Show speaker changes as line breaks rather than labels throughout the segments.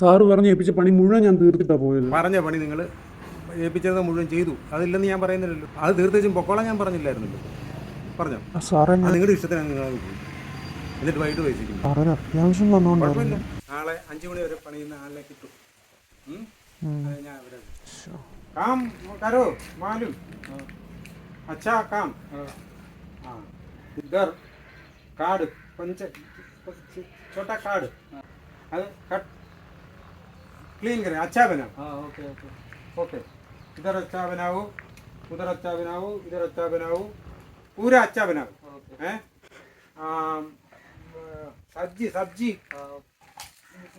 Sir പറഞ്ഞ് ഏൽപ്പിച്ച പണി മുഴുവൻ ഞാൻ തീർത്തിട്ടാണ് പോയത്.
പറഞ്ഞ പണി നിങ്ങൾ ഏൽപ്പിച്ചത് മുഴുവൻ ചെയ്തു, അതില്ലെന്ന് ഞാൻ പറയുന്നില്ലല്ലോ. അത് തീർത്തും പൊക്കോളാൻ ഞാൻ പറഞ്ഞില്ലായിരുന്നല്ലോ. പറഞ്ഞോ
സാറേ,
നിങ്ങളുടെ ഇഷ്ടത്തിനാണ് നിങ്ങൾ പോയി, എന്നിട്ട് വൈകിട്ട് പൈസയ്ക്കും
സാറിന് അത്യാവശ്യം വന്നോണ്ട്
കുഴപ്പമില്ല. നാളെ 5 മണി വരെ പണിയുന്ന ആളെ കിട്ടും. ഞാൻ काम करो मालूम, अच्छा काम। हाँ इधर कार्ड पंच छोटा कार्ड कट क्लीन करें, अच्छा बनाओ। हाँ ओके ओके ओके। इधर अच्छा बनाओ, उधर अच्छा बनाओ, इधर अच्छा बनाओ, पूरा अच्छा बनाओ। हैं सब्जी सब्जी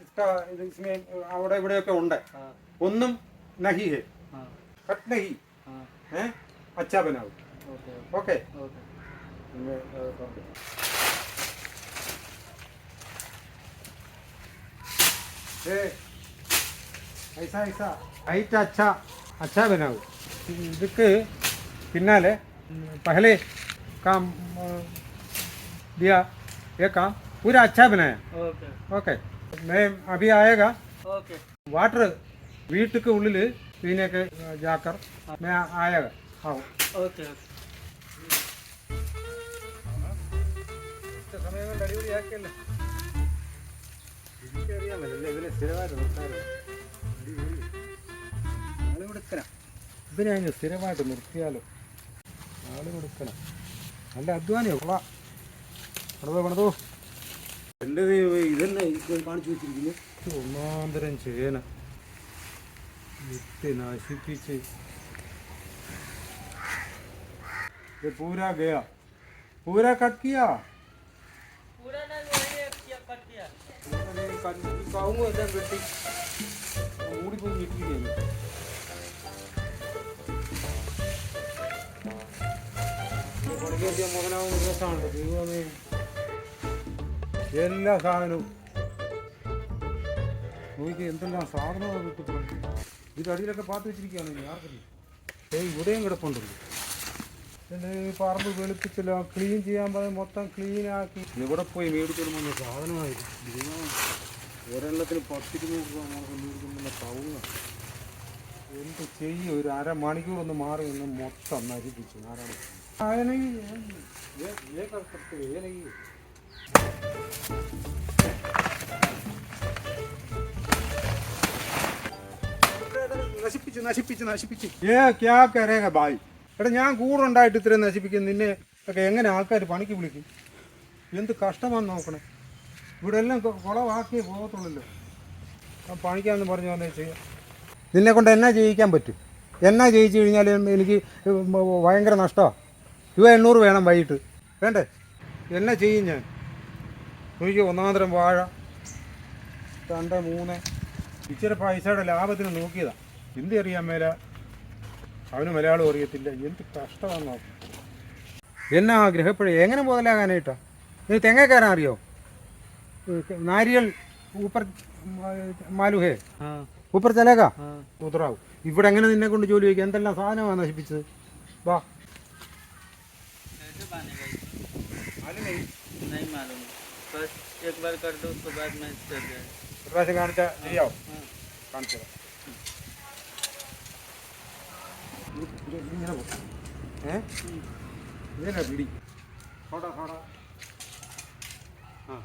इसका इसमें അവിടെ ഇവിടെയൊക്കെ ഉണ്ട്, ഒന്നും नहीं है, कट नहीं है, अच्छा बनाओ। ओके ऐसा ऐसा हाइट अच्छा अच्छा बनाओ। इसके पिनाले पहले काम दिया, ये काम पूरा अच्छा बनाया। ओके मैं अभी आएगा। ओके वाटर वीट के उल्लिल पीने के जाकर मैं आएगा। हाँ ओके സമയം കൊണ്ട് അടിപൊളിയാക്കിയല്ലേ. എനിക്കറിയാമല്ലോ ഇതിനെ സ്ഥിരമായിട്ട് നിർത്താറ്. ആള് കൊടുക്കണം, ഇതിനെ അങ്ങ് സ്ഥിരമായിട്ട് നിർത്തിയാലോ. ആള് കൊടുക്കണം, നല്ല അധ്വാനിയോ. കൊള്ളാം, പണിതോ പണിതോ. എൻ്റെ ഇതന്നെ കാണിച്ചു വെച്ചിരിക്കുന്നു. ഒന്നാന്തരം ചേന വിത്ത് നശിപ്പിച്ച്. ये पूरा गया, पूरा कट किया, पूरा नहीं कट किया। कहूँगा एकदम बेटी मूड़ी को मिट्टी नहीं മകനാവും രസമാണ്. ദൈവമേ, എല്ലാ സാധനവും നോക്കി എന്തെല്ലാം സാധനമാണ് കിട്ടുന്നത്. ഇതിനടിയിലൊക്കെ പാത്ത് വെച്ചിരിക്കുകയാണ്. ആർക്കറിയാം, ഇവിടെയും കിടപ്പുണ്ടല്ലോ. പിന്നെ ഈ പറമ്പ് വെളുപ്പിച്ചല്ലോ, ക്ലീൻ ചെയ്യാൻ പറഞ്ഞ് മൊത്തം ക്ലീനാക്കി. ഇവിടെ പോയി മേടിച്ചോണ്ട് വന്ന സാധനമായിരുന്നു. ഒരെണ്ണത്തിന് 10-20 രൂപ മേടിക്കുന്ന കവുങ്ങ. എന്ത് ചെയ്യും, ഒരു അരമണിക്കൂർ ഒന്ന് മാറി ഒന്ന് മൊത്തം നശിപ്പിച്ചു. നശിപ്പിച്ചു നശിപ്പിച്ചു നശിപ്പിച്ചു. ക്യാ കരേഗ ഭായ്. എടാ, ഞാൻ കൂടെ ഉണ്ടായിട്ട് ഇത്രയും നശിപ്പിക്കും. നിന്നെ ഒക്കെ എങ്ങനെ ആൾക്കാർ പണിക്ക് വിളിക്കും? എന്ത് കഷ്ടമാണെന്ന് നോക്കണേ. ഇവിടെ എല്ലാം കുളവാക്കിയേ പോകത്തുള്ളല്ലോ. പണിക്കാന്ന് പറഞ്ഞു വന്നേ ചെയ്യാം. നിന്നെ കൊണ്ട് എന്നാ ചെയ്യിക്കാൻ പറ്റും? എന്നാ ചെയ്യിച്ചു കഴിഞ്ഞാൽ എനിക്ക് ഭയങ്കര നഷ്ടമാണ്. 800 വേണം വൈകിട്ട്, വേണ്ടേ? എന്നാ ചെയ്യും ഞാൻ? എനിക്ക് ഒന്നാന്തരം വാഴ 2-3 ഇച്ചിരി പൈസയുടെ ലാഭത്തിന് നോക്കിയതാ. ഹിന്ദി അറിയാൻ മേല, അവന് മലയാളം അറിയത്തില്ല. എന്ത് കഷ്ടമാണെന്ന് നോക്കാം. എന്നാ ഗ്രഹപ്പഴ എങ്ങനെ മുതലാകാനായിട്ടാ? നീ തെങ്ങ കയറാൻ അറിയോ? നാരിയൽ ഊപ്പർ മാലുഹേ ഊപ്പർ ചലേക ഉത്തറാവും. ഇവിടെ എങ്ങനെ നിന്നെ കൊണ്ട് ജോലി വയ്ക്കുക? എന്തെല്ലാം സാധനമാണ് നശിപ്പിച്ചത്. വാ, പ്രാവശ്യം കാണിച്ചാ ശരിയാവും. കാണിച്ചു ഇങ്ങനെ പോകും. ഇതന്നെ പിടി. Photo photo. हाँ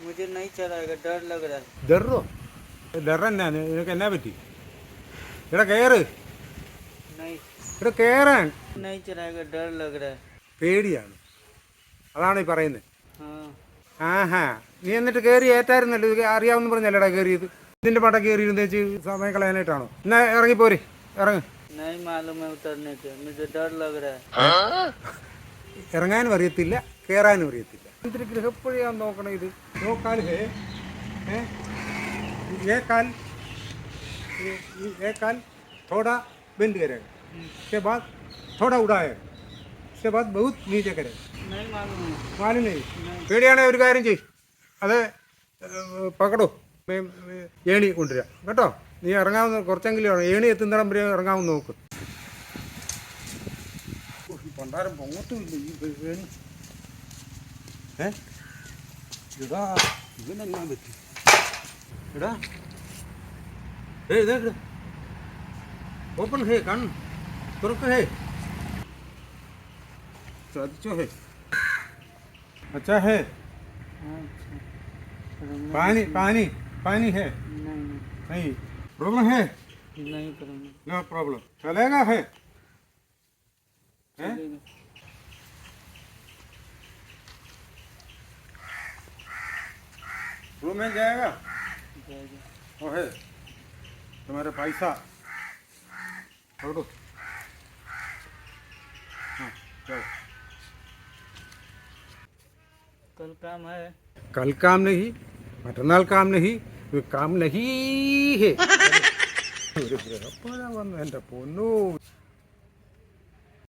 मुझे नहीं चलाएगा, डर लग रहा है।
ഡറോ? ഡർ എന്നാ? നിനക്ക് എന്നാ പറ്റി? ഇവിടെ കയറ്.
नहीं
ഇവിടെ കയറാൻ.
नहीं चलाएगा, डर लग रहा है।
പേടിയാണ്, അതാണ് ഈ പറയുന്നത്.
हाँ
ആഹാ, നീ എന്നിട്ട് കയറി ഏറ്റായിരുന്നല്ലോ. ഇത് അറിയാമെന്ന് പറഞ്ഞല്ലടാ കയറിയത്. ഇതിന്റെ പട്ട കയറിയിരുന്ന് വെച്ച് സമയം കളയാനായിട്ടാണോ? എന്നാ ഇറങ്ങിപ്പോരെ, ഇറങ്ങ്.
नहीं मालूम है उतरने के, मुझे डर लग रहा है।
ഇറങ്ങാനും അറിയത്തില്ല, കയറാനും അറിയത്തില്ല. എന്തൊരു ഗൃഹപ്പുഴയാന്ന് നോക്കണം ഇത്. നോക്കാൽ एक काल थोड़ा बेंड करेगा, उसके बाद थोड़ा उड़ाएगा, उसके बाद बहुत नीचे करेगा।
नहीं मालूम है।
मालूम नहीं? പേടിയാണെങ്കിൽ ഒരു കാര്യം ചെയ്യും, അത് പകടോ ഏണി കൊണ്ടുവരിക കേട്ടോ. നീ ഇറങ്ങാവുന്ന കുറച്ചെങ്കിലും ഏണി എത്തുന്നിടം വരെ ഇറങ്ങാമെന്ന് നോക്ക്. പണ്ടാരം പൊങ്ങത്തുമില്ല ഈ വേണി. ഇടാ ഇവനെല്ലാം പറ്റി. ഇടാ देख ओपन है कान तुरक है अच्छा है अच्छा है पानी पानी पानी है
नहीं
नहीं प्रॉब्लम है
नहीं करूँगा
नो प्रॉब्लम चलेगा है रूम में जाएगा वो है तुम्हारे पैसा छोड़ो हाँ चलो
कल काम है
कल काम नहीं मटनाल काम नहीं काम नहीं है എൻ്റെ പൊന്നു